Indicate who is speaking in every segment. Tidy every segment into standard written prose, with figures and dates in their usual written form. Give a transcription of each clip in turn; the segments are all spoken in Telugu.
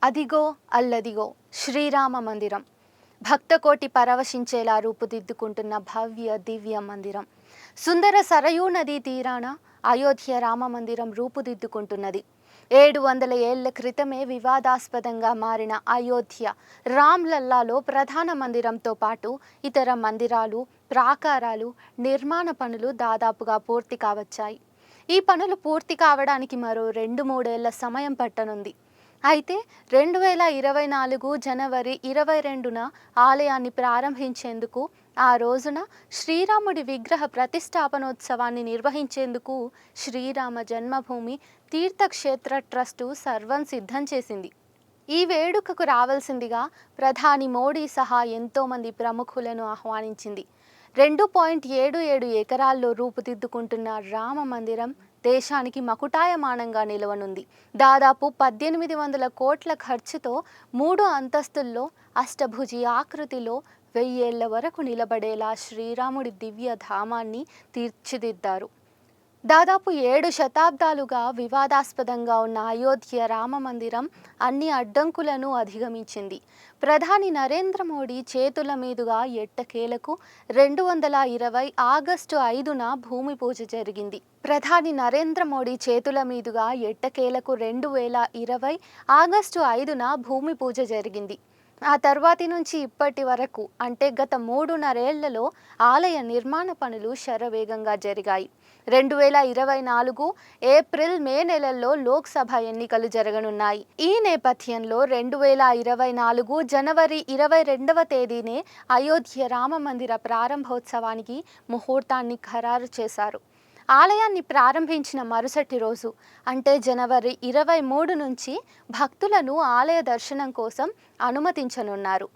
Speaker 1: అదిగో అల్లదిగో శ్రీరామ మందిరం భక్తకోటి పరవశించేలా రూపుదిద్దుకుంటున్న భవ్య దివ్య మందిరం. సుందర సరయూ నదీ తీరాన అయోధ్య రామ మందిరం రూపుదిద్దుకుంటున్నది. 700 ఏళ్ల క్రితమే వివాదాస్పదంగా మారిన అయోధ్య రామ్లల్లాలో ప్రధాన మందిరంతో పాటు ఇతర మందిరాలు, ప్రాకారాలు, నిర్మాణ పనులు దాదాపుగా పూర్తి కావచ్చాయి. ఈ పనులు పూర్తి కావడానికి మరో 2-3 ఏళ్ల సమయం పట్టనుంది. అయితే 2024 జనవరి 22న ఆలయాన్ని ప్రారంభించేందుకు, ఆ రోజున శ్రీరాముడి విగ్రహ ప్రతిష్టాపనోత్సవాన్ని నిర్వహించేందుకు శ్రీరామ జన్మభూమి తీర్థక్షేత్ర ట్రస్టు సర్వం సిద్ధం చేసింది. ఈ వేడుకకు రావాల్సిందిగా ప్రధాని మోడీ సహా ఎంతోమంది ప్రముఖులను ఆహ్వానించింది. 2.77 ఎకరాల్లో రూపుదిద్దుకుంటున్న రామ మందిరం దేశానికి మకుటాయమానంగా నిలవనుంది. దాదాపు 1800 కోట్ల ఖర్చుతో 3 అంతస్తుల్లో అష్టభుజి ఆకృతిలో 1000 ఏళ్ల వరకు నిలబడేలా శ్రీరాముడి దివ్య ధామాన్ని తీర్చిదిద్దారు. దాదాపు 7 శతాబ్దాలుగా వివాదాస్పదంగా ఉన్న అయోధ్య రామ మందిరం అన్ని అడ్డంకులను అధిగమించింది. ప్రధాని నరేంద్ర మోడీ చేతుల మీదుగా ఎట్టకేలకు 2020 ఆగస్టు 5న భూమి పూజ జరిగింది. ప్రధాని నరేంద్ర మోడీ చేతుల మీదుగా ఎట్టకేలకు 2020 ఆగస్టు 5న భూమి పూజ జరిగింది. ఆ తర్వాతి నుంచి ఇప్పటి వరకు అంటే గత 3.5 ఏళ్లలో ఆలయ నిర్మాణ పనులు శరవేగంగా జరిగాయి. 2024 ఏప్రిల్, మే నెలల్లో లోక్సభ ఎన్నికలు జరగనున్నాయి. ఈ నేపథ్యంలో 2024 జనవరి 22వ తేదీనే అయోధ్య రామ మందిర ప్రారంభోత్సవానికి ముహూర్తాన్ని ఖరారు చేశారు. ఆలయాన్ని ప్రారంభించిన మరుసటి రోజు అంటే జనవరి 23 నుంచి భక్తులను ఆలయ దర్శనం కోసం అనుమతించనున్నారు.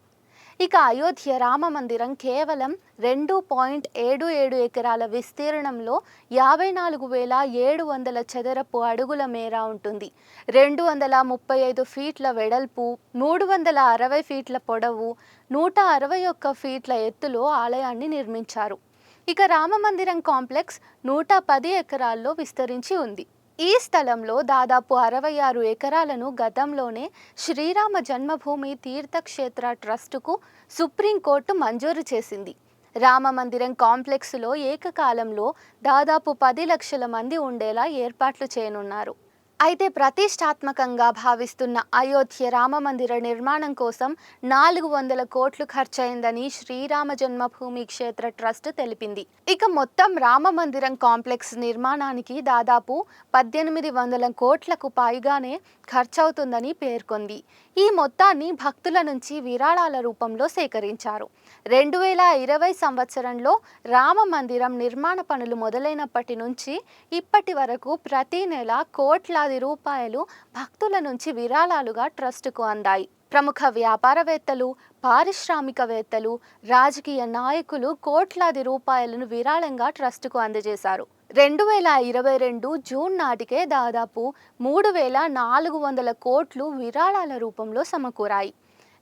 Speaker 1: ఇక అయోధ్య రామ మందిరం కేవలం 2.77 ఎకరాల విస్తీర్ణంలో 54,700 చదరపు అడుగుల మేర ఉంటుంది. 235 ఫీట్ల వెడల్పు, 360 ఫీట్ల పొడవు, 161 ఫీట్ల ఎత్తులో ఆలయాన్ని నిర్మించారు. ఇక రామ మందిరం కాంప్లెక్స్ 110 ఎకరాల్లో విస్తరించి ఉంది. ఈ స్థలంలో దాదాపు 66 ఎకరాలను గతంలోనే శ్రీరామ జన్మభూమి తీర్థక్షేత్ర ట్రస్టుకు సుప్రీంకోర్టు మంజూరు చేసింది. రామ మందిరం కాంప్లెక్స్లో ఏకకాలంలో దాదాపు 10 లక్షల మంది ఉండేలా ఏర్పాట్లు చేయనున్నారు. అయితే ప్రతిష్టాత్మకంగా భావిస్తున్న అయోధ్య రామ మందిర నిర్మాణం కోసం 400 కోట్లు ఖర్చయిందని శ్రీరామ జన్మభూమి క్షేత్ర ట్రస్ట్ తెలిపింది. ఇక మొత్తం రామ మందిరం కాంప్లెక్స్ నిర్మాణానికి దాదాపు 1800 కోట్లకు పైగానే ఖర్చవుతుందని పేర్కొంది. ఈ మొత్తాన్ని భక్తుల నుంచి విరాళాల రూపంలో సేకరించారు. 2020 సంవత్సరంలో రామ మందిరం నిర్మాణ పనులు మొదలైనప్పటి నుంచి ఇప్పటి వరకు ప్రతి నెల కోట్లాది రూపాయలు భక్తుల నుంచి విరాళాలుగా ట్రస్టుకు అందాయి. ప్రముఖ వ్యాపారవేత్తలు, పారిశ్రామికవేత్తలు, రాజకీయ నాయకులు కోట్లాది రూపాయలను విరాళంగా ట్రస్టుకు అందజేశారు. 2022 జూన్ నాటికే దాదాపు 3,400 కోట్లు విరాళాల రూపంలో సమకూరాయి.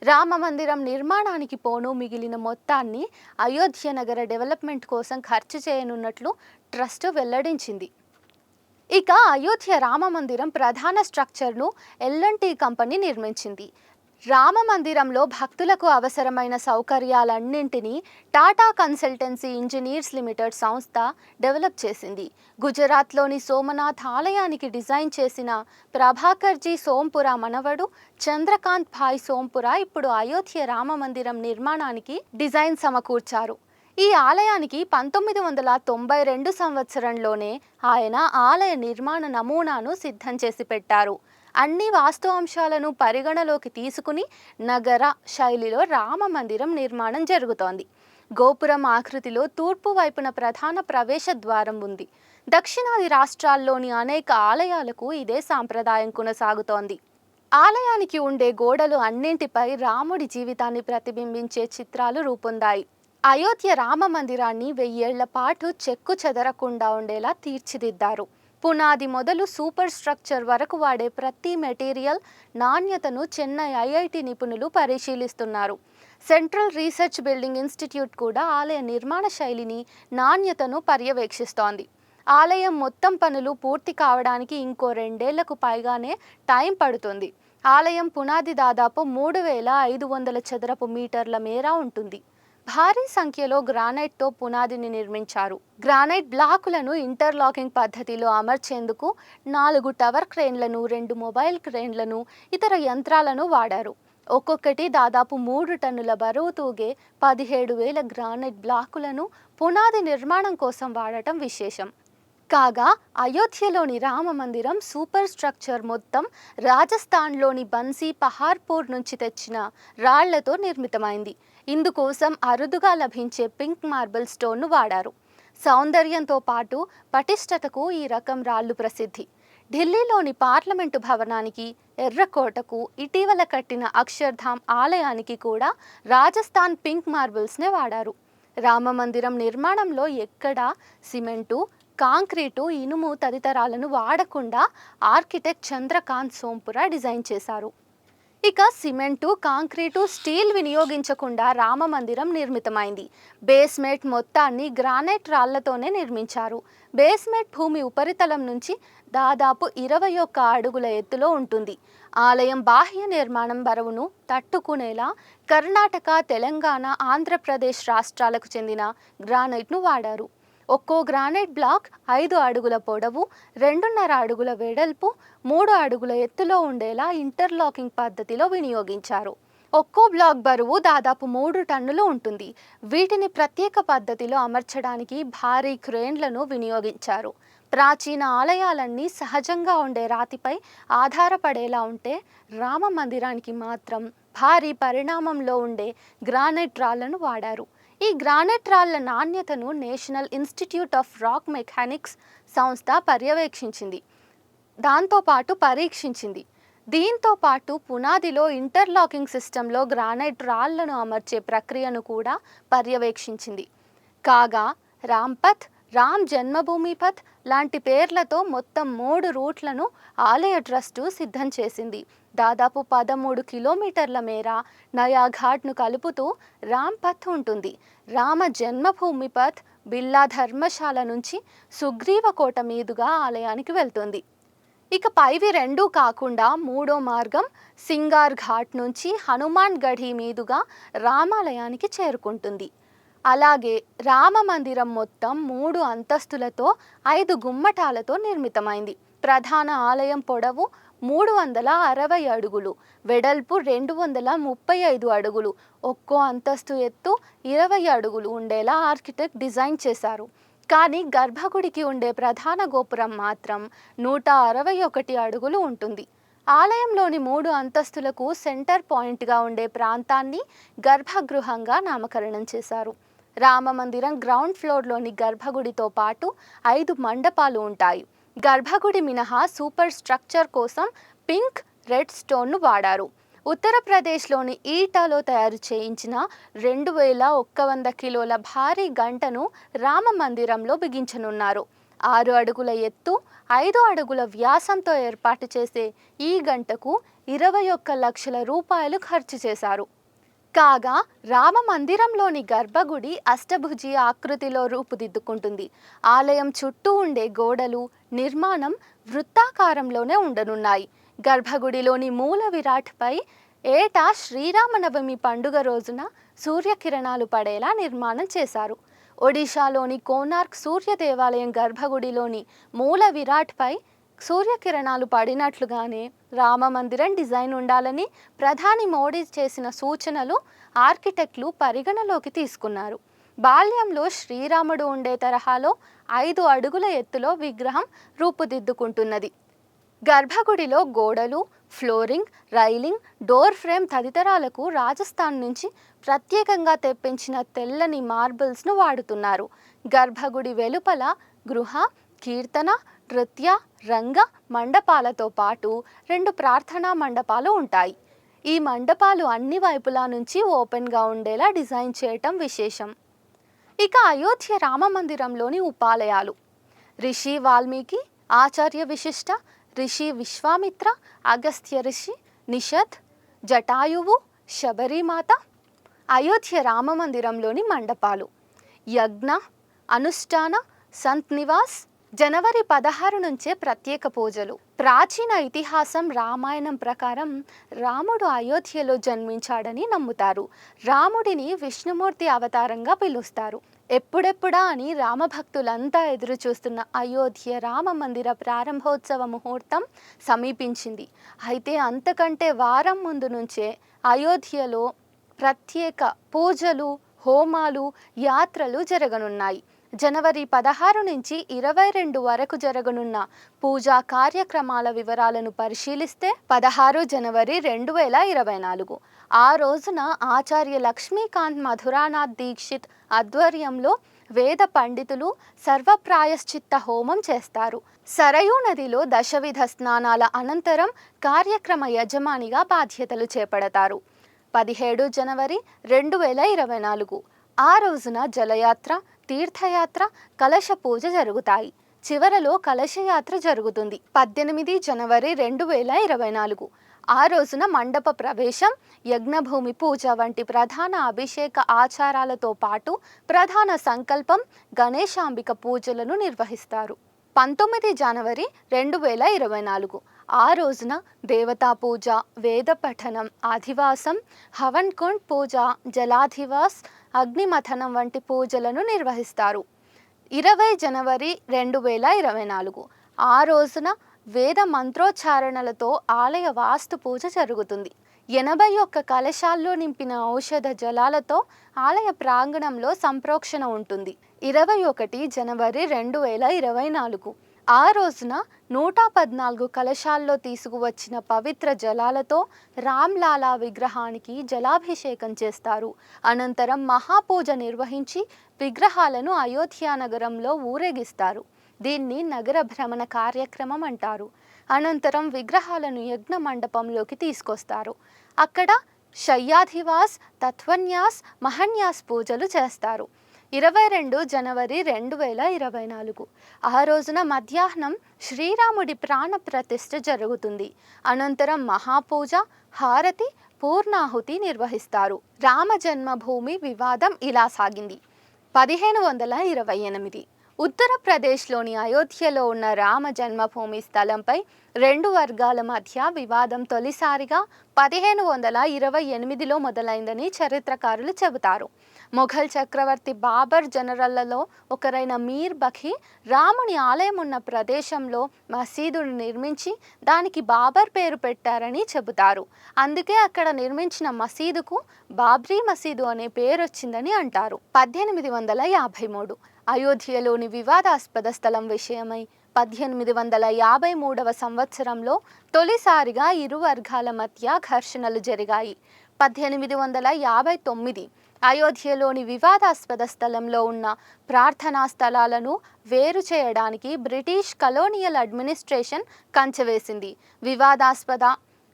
Speaker 1: రామ మందిరం నిర్మాణానికి పోను మిగిలిన మొత్తాన్ని అయోధ్య నగర డెవలప్మెంట్ కోసం ఖర్చు చేయనున్నట్లు ట్రస్ట్ వెల్లడించింది. ఇక అయోధ్య రామ మందిరం ప్రధాన స్ట్రక్చర్ను L&T కంపెనీ నిర్మించింది. రామ మందిరంలో భక్తులకు అవసరమైన సౌకర్యాలన్నింటినీ టాటా కన్సల్టెన్సీ ఇంజనీర్స్ లిమిటెడ్ సంస్థ డెవలప్ చేసింది. గుజరాత్లోని సోమనాథ్ ఆలయానికి డిజైన్ చేసిన ప్రభాకర్జీ సోంపురా మనవడు చంద్రకాంత్ భాయ్ సోంపురా ఇప్పుడు అయోధ్య రామ మందిరం నిర్మాణానికి డిజైన్ సమకూర్చారు. ఈ ఆలయానికి 1992 సంవత్సరంలోనే ఆయన ఆలయ నిర్మాణ నమూనాను సిద్ధం చేసి పెట్టారు. అన్ని వాస్తు అంశాలను పరిగణలోకి తీసుకుని నగర శైలిలో రామ మందిరం నిర్మాణం జరుగుతోంది. గోపురం ఆకృతిలో తూర్పు వైపున ప్రధాన ప్రవేశ ద్వారం ఉంది. దక్షిణాది రాష్ట్రాల్లోని అనేక ఆలయాలకు ఇదే సాంప్రదాయం కొనసాగుతోంది. ఆలయానికి ఉండే గోడలు అన్నింటిపై రాముడి జీవితాన్ని ప్రతిబింబించే చిత్రాలు రూపొందాయి. అయోధ్య రామ మందిరాన్ని 1000 ఏళ్ల పాటు చెక్కు చెదరకుండా ఉండేలా తీర్చిదిద్దారు. పునాది మొదలు సూపర్ స్ట్రక్చర్ వరకు వాడే ప్రతి మెటీరియల్ నాణ్యతను చెన్నై IIT నిపుణులు పరిశీలిస్తున్నారు. సెంట్రల్ రీసెర్చ్ బిల్డింగ్ ఇన్స్టిట్యూట్ కూడా ఆలయ నిర్మాణ శైలిని, నాణ్యతను పర్యవేక్షిస్తోంది. ఆలయం మొత్తం పనులు పూర్తి కావడానికి ఇంకో 2 ఏళ్లకు పైగానే టైం పడుతుంది. ఆలయం పునాది దాదాపు 3,500 చదరపు మీటర్ల మేర ఉంటుంది. భారీ సంఖ్యలో గ్రానైట్తో పునాదిని నిర్మించారు. గ్రానైట్ బ్లాకులను ఇంటర్లాకింగ్ పద్ధతిలో అమర్చేందుకు 4 టవర్ క్రేన్లను, 2 మొబైల్ క్రేన్లను, ఇతర యంత్రాలను వాడారు. ఒక్కొక్కటి దాదాపు 3 టన్నుల బరువు తూగే 17,000 గ్రానైట్ బ్లాకులను పునాది నిర్మాణం కోసం వాడటం విశేషం. కాగా అయోధ్యలోని రామ మందిరం సూపర్ స్ట్రక్చర్ మొత్తం రాజస్థాన్లోని బన్సీ పహార్పూర్ నుంచి తెచ్చిన రాళ్లతో నిర్మితమైంది. ఇందుకోసం అరుదుగా లభించే పింక్ మార్బుల్ స్టోన్ను వాడారు. సౌందర్యంతో పాటు పటిష్టతకు ఈ రకం రాళ్లు ప్రసిద్ధి. ఢిల్లీలోని పార్లమెంటు భవనానికి, ఎర్రకోటకు, ఇటీవల కట్టిన అక్షర్ధామ్ ఆలయానికి కూడా రాజస్థాన్ పింక్ మార్బుల్స్నే వాడారు. రామ మందిరం నిర్మాణంలో ఎక్కడా సిమెంటు, కాంక్రీటు, ఇనుము తదితరాలను వాడకుండా ఆర్కిటెక్ట్ చంద్రకాంత్ సోంపురా డిజైన్ చేశారు. ఇక సిమెంటు, కాంక్రీటు, స్టీల్ వినియోగించకుండా రామ మందిరం నిర్మితమైంది. బేస్మెంట్ మొత్తాన్ని గ్రానైట్ రాళ్లతోనే నిర్మించారు. బేస్మెంట్ భూమి ఉపరితలం నుంచి దాదాపు 21 అడుగుల ఎత్తులో ఉంటుంది. ఆలయం బాహ్య నిర్మాణం బరువును తట్టుకునేలా కర్ణాటక, తెలంగాణ, ఆంధ్రప్రదేశ్ రాష్ట్రాలకు చెందిన గ్రానైట్ను వాడారు. ఒక్కో గ్రానైట్ బ్లాక్ 5 అడుగుల పొడవు, 2.5 అడుగుల వెడల్పు, 3 అడుగుల ఎత్తులో ఉండేలా ఇంటర్లాకింగ్ పద్ధతిలో వినియోగించారు. ఒక్కో బ్లాక్ బరువు దాదాపు 3 టన్నులు ఉంటుంది. వీటిని ప్రత్యేక పద్ధతిలో అమర్చడానికి భారీ క్రేన్లను వినియోగించారు. ప్రాచీన ఆలయాలన్నీ సహజంగా ఉండే రాతిపై ఆధారపడేలా ఉంటే, రామ మందిరానికి మాత్రం భారీ పరిణామంలో ఉండే గ్రానైట్ రాళ్లను వాడారు. ఈ గ్రానైట్ రాళ్ల నాణ్యతను national institute of rock mechanics సంస్థ పరీక్షించింది. దీంతో పాటు పునాదిలో ఇంటర్లాకింగ్ సిస్టంలో గ్రానైట్ రాళ్లను అమర్చే ప్రక్రియను కూడా పర్యవేక్షించింది. కాగా రాంపథ్, రామ్ జన్మభూమి పథ్ లాంటి పేర్లతో మొత్తం 3 రూట్లను ఆలయ ట్రస్టు సిద్ధం చేసింది. దాదాపు 13 కిలోమీటర్ల మేర నయా ఘాట్ను కలుపుతూ రాంపథ్ ఉంటుంది. రామ జన్మభూమి పథ్ బిల్లా ధర్మశాల నుంచి సుగ్రీవకోట మీదుగా ఆలయానికి వెళ్తుంది. ఇక పైవి రెండూ కాకుండా మూడో మార్గం సింగార్ ఘాట్ నుంచి హనుమాన్ గఢీ మీదుగా రామాలయానికి చేరుకుంటుంది. అలాగే రామ మందిరం మొత్తం 3 అంతస్తులతో 5 గుమ్మటాలతో నిర్మితమైంది. ప్రధాన ఆలయం పొడవు 360 అడుగులు, వెడల్పు 235 అడుగులు, ఒక్కో అంతస్తు ఎత్తు 20 అడుగులు ఉండేలా ఆర్కిటెక్ట్ డిజైన్ చేశారు. కానీ గర్భగుడికి ఉండే ప్రధాన గోపురం మాత్రం 161 అడుగులు ఉంటుంది. ఆలయంలోని 3 అంతస్తులకు సెంటర్ పాయింట్గా ఉండే ప్రాంతాన్ని గర్భగృహంగా నామకరణం చేశారు. రామ మందిరం గ్రౌండ్ ఫ్లోర్లోని గర్భగుడితో పాటు 5 మండపాలు ఉంటాయి. గర్భగుడి మినహా సూపర్ స్ట్రక్చర్ కోసం పింక్, రెడ్ స్టోన్ను వాడారు. ఉత్తరప్రదేశ్లోని ఈటాలో తయారు చేయించిన 2,100 కిలోల భారీ గంటను రామ మందిరంలో బిగించనున్నారు. 6 అడుగుల ఎత్తు, 5 అడుగుల వ్యాసంతో ఏర్పాటు చేసే ఈ గంటకు 21 లక్షల రూపాయలు ఖర్చు చేశారు. కాగా రామ మందిరంలోని గర్భగుడి అష్టభుజి ఆకృతిలో రూపుదిద్దుకుంటుంది. ఆలయం చుట్టూ ఉండే గోడలు, నిర్మాణం వృత్తాకారంలోనే ఉండనున్నాయి. గర్భగుడిలోని మూల విరాట్పై ఏటా శ్రీరామనవమి పండుగ రోజున సూర్యకిరణాలు పడేలా నిర్మాణం చేశారు. ఒడిశాలోని కోనార్క్ సూర్య దేవాలయం గర్భగుడిలోని మూల విరాట్పై సూర్యకిరణాలు పడినట్లుగానే రామ మందిరం డిజైన్ ఉండాలని ప్రధాని మోడీ చేసిన సూచనలు ఆర్కిటెక్టులు పరిగణలోకి తీసుకున్నారు. బాల్యంలో శ్రీరాముడు ఉండే తరహాలో 5 అడుగుల ఎత్తులో విగ్రహం రూపుదిద్దుకుంటున్నది. గర్భగుడిలో గోడలు, ఫ్లోరింగ్, రైలింగ్, డోర్ ఫ్రేమ్ తదితరాలకు రాజస్థాన్ నుంచి ప్రత్యేకంగా తెప్పించిన తెల్లని మార్బుల్స్ను వాడుతున్నారు. గర్భగుడి వెలుపల గృహ, కీర్తన, నృత్య, రంగ మండపాలతో పాటు 2 ప్రార్థనా మండపాలు ఉంటాయి. ఈ మండపాలు అన్ని వైపులా నుంచి ఓపెన్గా ఉండేలా డిజైన్ చేయటం విశేషం. ఇక అయోధ్య రామ మందిరంలోని ఉపాలయాలు: రిషి వాల్మీకి, ఆచార్య విశిష్ట, రిషి విశ్వామిత్ర, అగస్త్య రిషి, నిషద్, జటాయువు, శబరిమాత. అయోధ్య రామ మందిరంలోని మండపాలు: యజ్ఞ, అనుష్ఠాన, సంత్ నివాస్. జనవరి 16 నుంచే ప్రత్యేక పూజలు. ప్రాచీన ఇతిహాసం రామాయణం ప్రకారం రాముడు అయోధ్యలో జన్మించాడని నమ్ముతారు. రాముడిని విష్ణుమూర్తి అవతారంగా పిలుస్తారు. ఎప్పుడెప్పుడా అని రామభక్తులంతా ఎదురు చూస్తున్న అయోధ్య రామ మందిర ప్రారంభోత్సవ ముహూర్తం సమీపించింది. అయితే అంతకంటే వారం ముందు నుంచే అయోధ్యలో ప్రత్యేక పూజలు, హోమాలు, యాత్రలు జరగనున్నాయి. జనవరి 16 నుంచి 22 వరకు జరగనున్న పూజా కార్యక్రమాల వివరాలను పరిశీలిస్తే 16 జనవరి 2024 ఆ రోజున ఆచార్య లక్ష్మీకాంత్ మధురానాథ్ దీక్షిత్ ఆధ్వర్యంలో వేద పండితులు సర్వప్రాయశ్చిత్త హోమం చేస్తారు. సరయూ నదిలో దశవిధ స్నానాల అనంతరం కార్యక్రమ యజమానిగా బాధ్యతలు చేపడతారు. 17 జనవరి 2024 ఆ రోజున జలయాత్ర, తీర్థయాత్ర, కలశ పూజ జరుగుతాయి. చివరలో కలశయాత్ర జరుగుతుంది. 18 జనవరి 2024 ఆ రోజున మండప ప్రవేశం, యజ్ఞభూమి పూజ వంటి ప్రధాన అభిషేక ఆచారాలతో పాటు ప్రధాన సంకల్పం, గణేశాంబిక పూజలను నిర్వహిస్తారు. 19 జనవరి 2024 ఆ రోజున దేవతా పూజ, వేద పఠనం, అధివాసం, హవన్ కుండ్ పూజ, జలాధివాస్, అగ్నిమథనం వంటి పూజలను నిర్వహిస్తారు. 20 జనవరి 2024 ఆ రోజున వేద మంత్రోచ్చారణలతో ఆలయ వాస్తు పూజ జరుగుతుంది. 81 కలశాల్లో నింపిన ఔషధ జలాలతో ఆలయ ప్రాంగణంలో సంప్రోక్షణ ఉంటుంది. 21 జనవరి 2024 ఆ రోజున 114 కలశాల్లో తీసుకువచ్చిన పవిత్ర జలాలతో రామ్లాలా విగ్రహానికి జలాభిషేకం చేస్తారు. అనంతరం మహాపూజ నిర్వహించి విగ్రహాలను అయోధ్య నగరంలో ఊరేగిస్తారు. దీన్ని నగర భ్రమణ కార్యక్రమం అంటారు. అనంతరం విగ్రహాలను యజ్ఞ మండపంలోకి తీసుకొస్తారు. అక్కడ శయ్యాధివాస్, తత్వన్యాస్, మహన్యాస్ పూజలు చేస్తారు. 22 జనవరి 2024 ఆ రోజున మధ్యాహ్నం శ్రీరాముడి ప్రాణ ప్రతిష్ఠ జరుగుతుంది. అనంతరం మహాపూజ, హారతి, పూర్ణాహుతి నిర్వహిస్తారు. రామ జన్మభూమి వివాదం ఇలా సాగింది. 1528 ఉత్తరప్రదేశ్లోని అయోధ్యలో ఉన్న రామ జన్మభూమి స్థలంపై 2 వర్గాల మధ్య వివాదం తొలిసారిగా 1528లో మొదలైందని చరిత్రకారులు చెబుతారు. మొఘల్ చక్రవర్తి బాబర్ జనరళ్లలో ఒకరైన మీర్ బఖీ రాముని ఆలయం ఉన్న ప్రదేశంలో మసీదును నిర్మించి దానికి బాబర్ పేరు పెట్టారని చెబుతారు. అందుకే అక్కడ నిర్మించిన మసీదుకు బాబ్రీ మసీదు అనే పేరు వచ్చిందని అంటారు. 1853 అయోధ్యలోని వివాదాస్పద స్థలం విషయమై 1853వ సంవత్సరంలో తొలిసారిగా ఇరు వర్గాల మధ్య ఘర్షణలు జరిగాయి. 1859 అయోధ్యలోని వివాదాస్పద స్థలంలో ఉన్న ప్రార్థనా స్థలాలను వేరు చేయడానికి బ్రిటిష్ కలోనియల్ అడ్మినిస్ట్రేషన్ కంచెవేసింది. వివాదాస్పద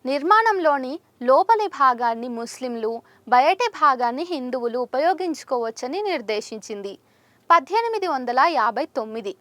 Speaker 1: నిర్మాణంలోని లోపలి భాగాన్ని ముస్లింలు, బయటి భాగాన్ని హిందువులు ఉపయోగించుకోవచ్చని నిర్దేశించింది. 1859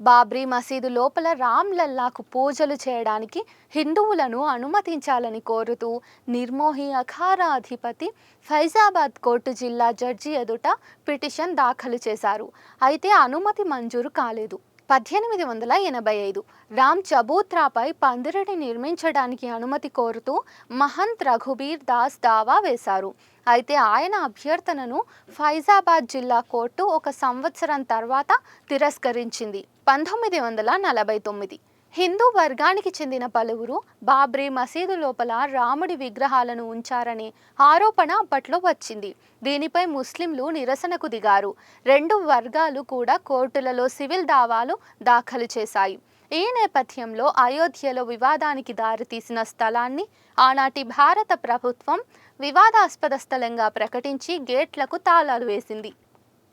Speaker 1: బాబ్రీ మసీదు లోపల రామ్ లల్లాకు పూజలు చేయడానికి హిందువులను అనుమతించాలని కోరుతూ నిర్మోహి అఖారా అధిపతి ఫైజాబాద్ కోర్టు జిల్లా జడ్జి ఎదుట పిటిషన్ దాఖలు చేశారు. అయితే అనుమతి మంజూరు కాలేదు. 1885 రామ్ చబూత్రాపై పందిరిని నిర్మించడానికి అనుమతి కోరుతూ మహంత్ రఘుబీర్ దాస్ దావా వేశారు. అయితే ఆయన అభ్యర్థనను ఫైజాబాద్ జిల్లా కోర్టు 1 సంవత్సరం తర్వాత తిరస్కరించింది. 1949 హిందూ వర్గానికి చెందిన పలువురు బాబ్రీ మసీదు లోపల రాముడి విగ్రహాలను ఉంచారనే ఆరోపణ అప్పట్లో వచ్చింది. దీనిపై ముస్లింలు నిరసనకు దిగారు. 2 వర్గాలు కూడా కోర్టులలో సివిల్ దావాలు దాఖలు చేశాయి. ఈ నేపథ్యంలో అయోధ్యలో వివాదానికి దారితీసిన స్థలాన్ని ఆనాటి భారత ప్రభుత్వం వివాదాస్పద స్థలంగా ప్రకటించి గేట్లకు తాళాలు వేసింది.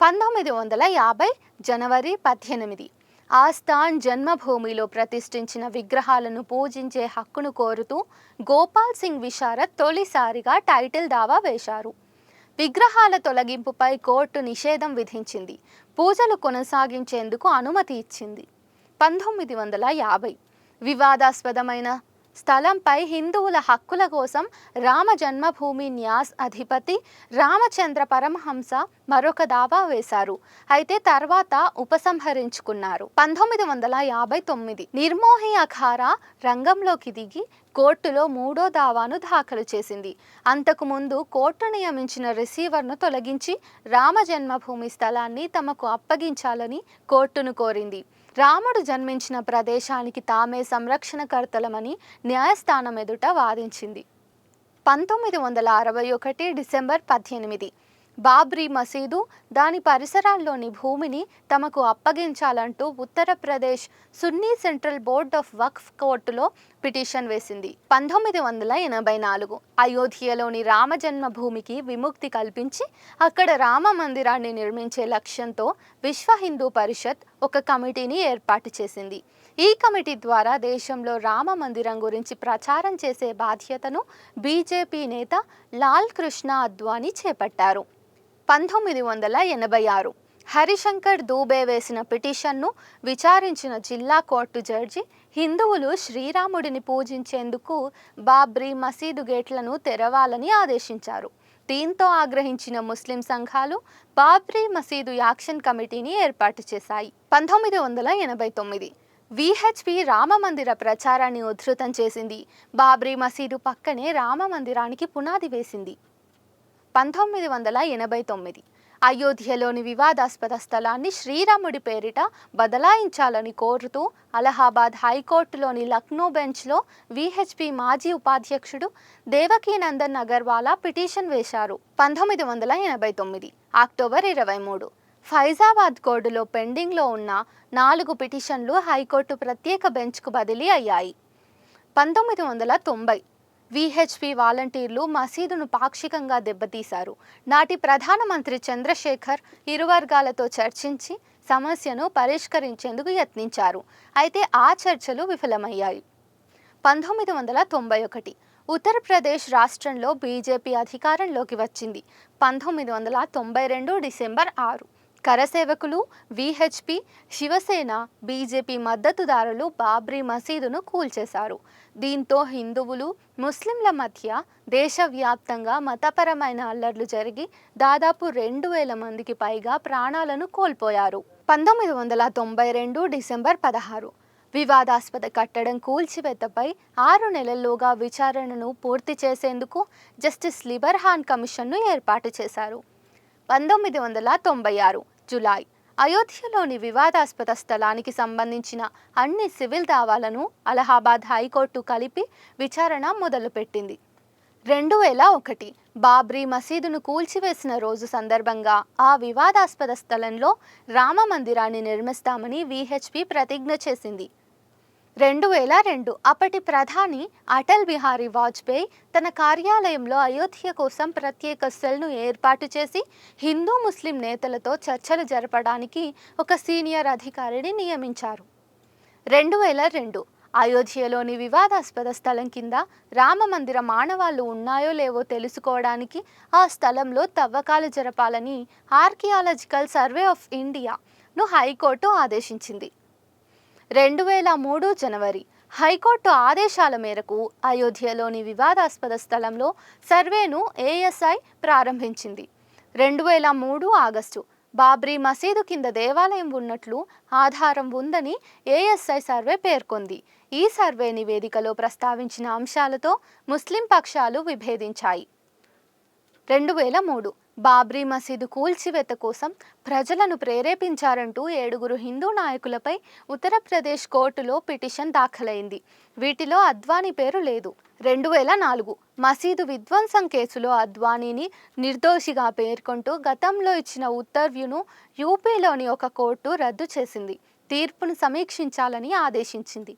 Speaker 1: 1950 జనవరి 18 ఆస్థాన్ జన్మభూమిలో ప్రతిష్ఠించిన విగ్రహాలను పూజించే హక్కును కోరుతూ గోపాల్ సింగ్ విశారద్ తొలిసారిగా టైటిల్ దావా వేశారు. విగ్రహాల తొలగింపుపై కోర్టు నిషేధం విధించింది. పూజలు కొనసాగించేందుకు అనుమతి ఇచ్చింది. 1950 వివాదాస్పదమైన స్థలంపై హిందువుల హక్కుల కోసం రామ జన్మభూమి న్యాస్ అధిపతి రామచంద్ర పరమహంస మరొక దావా వేశారు. అయితే తర్వాత ఉపసంహరించుకున్నారు. 1959 నిర్మోహి అఖారా రంగంలోకి దిగి కోర్టులో మూడో దావాను దాఖలు చేసింది. అంతకుముందు కోర్టు నియమించిన రిసీవర్ను తొలగించి రామ జన్మభూమి స్థలాన్ని తమకు అప్పగించాలని కోర్టును కోరింది. రాముడు జన్మించిన ప్రదేశానికి తామే సంరక్షణకర్తలమని న్యాయస్థానం ఎదుట వాదించింది. 1961 డిసెంబర్ 18 బాబ్రీ మసీదు, దాని పరిసరాల్లోని భూమిని తమకు అప్పగించాలంటూ ఉత్తరప్రదేశ్ సున్నీ సెంట్రల్ బోర్డ్ ఆఫ్ వక్ఫ్ కోర్టులో పిటిషన్ వేసింది. 1984 అయోధ్యలోని రామజన్మభూమికి విముక్తి కల్పించి అక్కడ రామ మందిరాన్ని నిర్మించే లక్ష్యంతో విశ్వ హిందూ పరిషత్ ఒక కమిటీని ఏర్పాటు చేసింది. ఈ కమిటీ ద్వారా దేశంలో రామ మందిరం గురించి ప్రచారం చేసే బాధ్యతను బీజేపీ నేత లాల్ కృష్ణ అద్వానీ చేపట్టారు. 1986 హరిశంకర్ దూబే వేసిన పిటిషన్ను విచారించిన జిల్లా కోర్టు జడ్జి హిందువులు శ్రీరాముడిని పూజించేందుకు బాబ్రీ మసీదు గేట్లను తెరవాలని ఆదేశించారు. దీంతో ఆగ్రహించిన ముస్లిం సంఘాలు బాబ్రీ మసీదు యాక్షన్ కమిటీని ఏర్పాటు చేశాయి. 1989 విహెచ్పి రామ మందిర ప్రచారాన్ని ఉధృతం చేసింది. బాబ్రీ మసీదు పక్కనే రామ మందిరానికి పునాది వేసింది. 1989 అయోధ్యలోని వివాదాస్పద స్థలాన్ని శ్రీరాముడి పేరిట బదలాయించాలని కోరుతూ అలహాబాద్ హైకోర్టులోని లక్నో బెంచ్లో విహెచ్పి మాజీ ఉపాధ్యక్షుడు దేవకీనందన్ అగర్వాలా పిటిషన్ వేశారు. 1989 అక్టోబర్ 23 ఫైజాబాద్ కోర్టులో పెండింగ్లో ఉన్న 4 పిటిషన్లు హైకోర్టు ప్రత్యేక బెంచ్కు బదిలీ అయ్యాయి. 1990 విహెచ్పి వాలంటీర్లు మసీదును పాక్షికంగా దెబ్బతీశారు. నాటి ప్రధానమంత్రి చంద్రశేఖర్ ఇరు వర్గాలతో చర్చించి సమస్యను పరిష్కరించేందుకు యత్నించారు. అయితే ఆ చర్చలు విఫలమయ్యాయి. 1991 ఉత్తరప్రదేశ్ రాష్ట్రంలో బీజేపీ అధికారంలోకి వచ్చింది. 1992 డిసెంబర్ 6 కరసేవకులు, విహెచ్పి, శివసేన, బీజేపీ మద్దతుదారులు బాబ్రీ మసీదును కూల్చేశారు. దీంతో హిందువులు, ముస్లింల మధ్య దేశవ్యాప్తంగా మతపరమైన అల్లర్లు జరిగి దాదాపు 2000 మందికి పైగా ప్రాణాలను కోల్పోయారు. 1992 డిసెంబర్ 16 వివాదాస్పద కట్టడం కూల్చివేతపై 6 నెలల్లోగా విచారణను పూర్తి చేసేందుకు జస్టిస్ లిబర్హాన్ కమిషన్ను ఏర్పాటు చేశారు. 1996 జులై అయోధ్యలోని వివాదాస్పద స్థలానికి సంబంధించిన అన్ని సివిల్ దావాలను అలహాబాద్ హైకోర్టు కలిపి విచారణ మొదలుపెట్టింది. 2001 బాబ్రీ మసీదును కూల్చివేసిన రోజు సందర్భంగా ఆ వివాదాస్పద స్థలంలో రామ మందిరాన్ని నిర్మిస్తామని విహెచ్పి ప్రతిజ్ఞ చేసింది. 2002 అప్పటి ప్రధాని అటల్ బిహారీ వాజ్పేయి తన కార్యాలయంలో అయోధ్య కోసం ప్రత్యేక సెల్ను ఏర్పాటు చేసి హిందూ ముస్లిం నేతలతో చర్చలు జరపడానికి ఒక సీనియర్ అధికారిని నియమించారు. 2002 అయోధ్యలోని వివాదాస్పద స్థలం కింద రామ మందిర మానవాళ్లు ఉన్నాయో లేవో తెలుసుకోవడానికి ఆ స్థలంలో తవ్వకాలు జరపాలని ఆర్కియాలజికల్ సర్వే ఆఫ్ ఇండియాను హైకోర్టు ఆదేశించింది. 2003 జనవరి హైకోర్టు ఆదేశాల మేరకు అయోధ్యలోని వివాదాస్పద స్థలంలో సర్వేను ఏఎస్ఐ ప్రారంభించింది. 2003 ఆగస్టు బాబ్రీ మసీదు కింద దేవాలయం ఉన్నట్లు ఆధారం ఉందని ఏఎస్ఐ సర్వే పేర్కొంది. ఈ సర్వే నివేదికలో ప్రస్తావించిన అంశాలతో ముస్లిం పక్షాలు విభేదించాయి. 2003 బాబ్రీ మసీదు కూల్చివేత కోసం ప్రజలను ప్రేరేపించారంటూ 7 హిందూ నాయకులపై ఉత్తరప్రదేశ్ కోర్టులో పిటిషన్ దాఖలైంది. వీటిలో అద్వానీ పేరు లేదు. 2004 మసీదు విధ్వంసం కేసులో అద్వానీని నిర్దోషిగా పేర్కొంటూ గతంలో ఇచ్చిన ఉత్తర్వును యూపీలోని ఒక కోర్టు రద్దు చేసింది. తీర్పును సమీక్షించాలని ఆదేశించింది.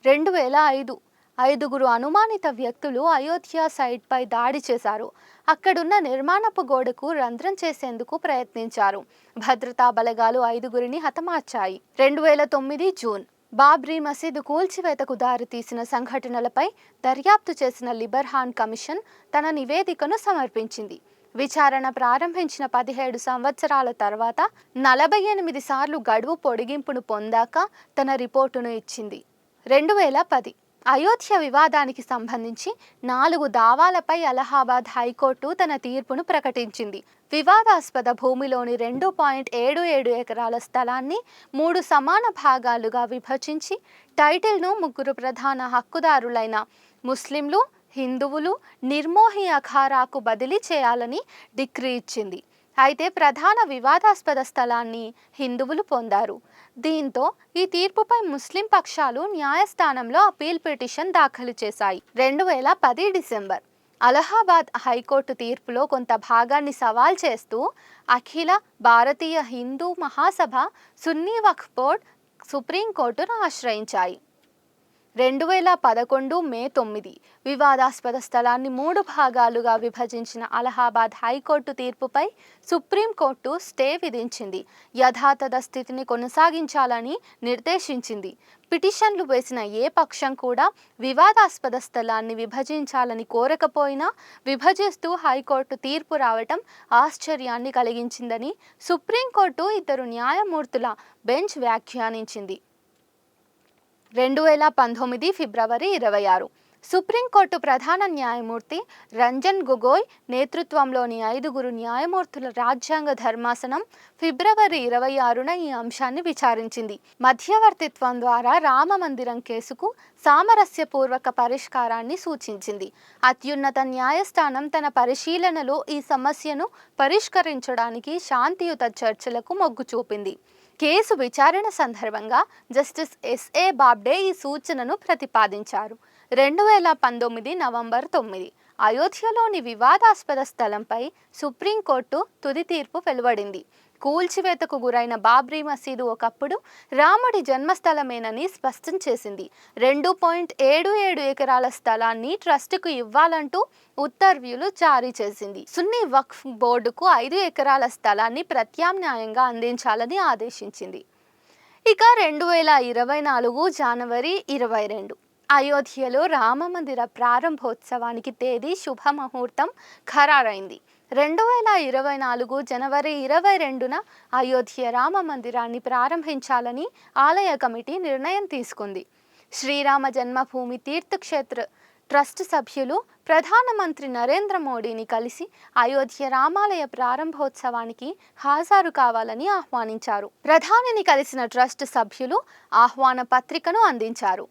Speaker 1: 2005 5 అనుమానిత వ్యక్తులు అయోధ్య సైట్పై దాడి చేశారు. అక్కడున్న నిర్మాణపు గోడకు రంధ్రం చేసేందుకు ప్రయత్నించారు. భద్రతా బలగాలు 5 హతమార్చాయి. 2009 జూన్ బాబ్రీ మసీదు కూల్చివేతకు దారితీసిన సంఘటనలపై దర్యాప్తు చేసిన లిబర్హాన్ కమిషన్ తన నివేదికను సమర్పించింది. విచారణ ప్రారంభించిన 17 సంవత్సరాల తర్వాత 48 సార్లు గడువు పొడిగింపును పొందాక తన రిపోర్టును ఇచ్చింది. 2010 అయోధ్య వివాదానికి సంబంధించి 4 దావాలపై అలహాబాద్ హైకోర్టు తన తీర్పును ప్రకటించింది. వివాదాస్పద భూమిలోని 2.77 ఎకరాల స్థలాన్ని 3 సమాన భాగాలుగా విభజించి టైటిల్ను 3 ప్రధాన హక్కుదారులైన ముస్లింలు, హిందువులు, నిర్మోహి అఖారాకు బదిలీ చేయాలని డిక్రీ ఇచ్చింది. అయితే ప్రధాన వివాదాస్పద స్థలాన్ని హిందువులు పొందారు. దీంతో ఈ తీర్పుపై ముస్లిం పక్షాలు న్యాయస్థానంలో అపీల్ పిటిషన్ దాఖలు చేశాయి. 2010 డిసెంబర్ అలహాబాద్ హైకోర్టు తీర్పులో కొంత భాగాన్ని సవాల్ చేస్తూ అఖిల భారతీయ హిందూ మహాసభ, సున్నీ వక్ఫ్ బోర్డ్ సుప్రీంకోర్టును ఆశ్రయించాయి. 2011 మే 9 వివాదాస్పద స్థలాన్ని 3 భాగాలుగా విభజించిన అలహాబాద్ హైకోర్టు తీర్పుపై సుప్రీంకోర్టు స్టే విధించింది. యథాతథ స్థితిని కొనసాగించాలని నిర్దేశించింది. పిటిషన్లు వేసిన ఏ పక్షం కూడా వివాదాస్పద స్థలాన్ని విభజించాలని కోరకపోయినా విభజిస్తూ హైకోర్టు తీర్పు రావటం ఆశ్చర్యాన్ని కలిగించిందని సుప్రీంకోర్టు 2 న్యాయమూర్తుల బెంచ్ వ్యాఖ్యానించింది. 2019 ఫిబ్రవరి 26 సుప్రీంకోర్టు ప్రధాన న్యాయమూర్తి రంజన్ గొగోయ్ నేతృత్వంలోని 5 న్యాయమూర్తుల రాజ్యాంగ ధర్మాసనం ఫిబ్రవరి 26న ఈ అంశాన్ని విచారించింది. మధ్యవర్తిత్వం ద్వారా రామ మందిరం కేసుకు సామరస్యపూర్వక పరిష్కారాన్ని సూచించింది. అత్యున్నత న్యాయస్థానం తన పరిశీలనలో ఈ సమస్యను పరిష్కరించడానికి శాంతియుత చర్చలకు మొగ్గు చూపింది. కేసు విచారణ సందర్భంగా జస్టిస్ ఎస్ఏ బాబ్డే ఈ సూచనను ప్రతిపాదించారు. 2019 నవంబర్ 9 అయోధ్యలోని వివాదాస్పద స్థలంపై సుప్రీంకోర్టు తుది తీర్పు వెలువడింది. కూల్చివేతకు గురైన బాబ్రీ మసీదు ఒకప్పుడు రాముడి జన్మస్థలమేనని స్పష్టం చేసింది. 2.77 ఎకరాల స్థలాన్ని ట్రస్టుకు ఇవ్వాలంటూ ఉత్తర్వులు జారీ చేసింది. సున్నీ వక్ఫ్ బోర్డుకు 5 ఎకరాల స్థలాన్ని ప్రత్యామ్నాయంగా అందించాలని ఆదేశించింది. ఇక 2024 జనవరి 22 అయోధ్యలో రామమందిర ప్రారంభోత్సవానికి తేదీ శుభముహూర్తం ఖరారైంది. 2024 జనవరి 22న అయోధ్య రామ మందిరాన్ని ప్రారంభించాలని ఆలయ కమిటీ నిర్ణయం తీసుకుంది. శ్రీరామ జన్మభూమి తీర్థక్షేత్ర ట్రస్ట్ సభ్యులు ప్రధానమంత్రి నరేంద్ర మోడీని కలిసి అయోధ్య రామాలయ ప్రారంభోత్సవానికి హాజరు కావాలని ఆహ్వానించారు. ప్రధానిని కలిసిన ట్రస్ట్ సభ్యులు ఆహ్వాన పత్రికను అందించారు.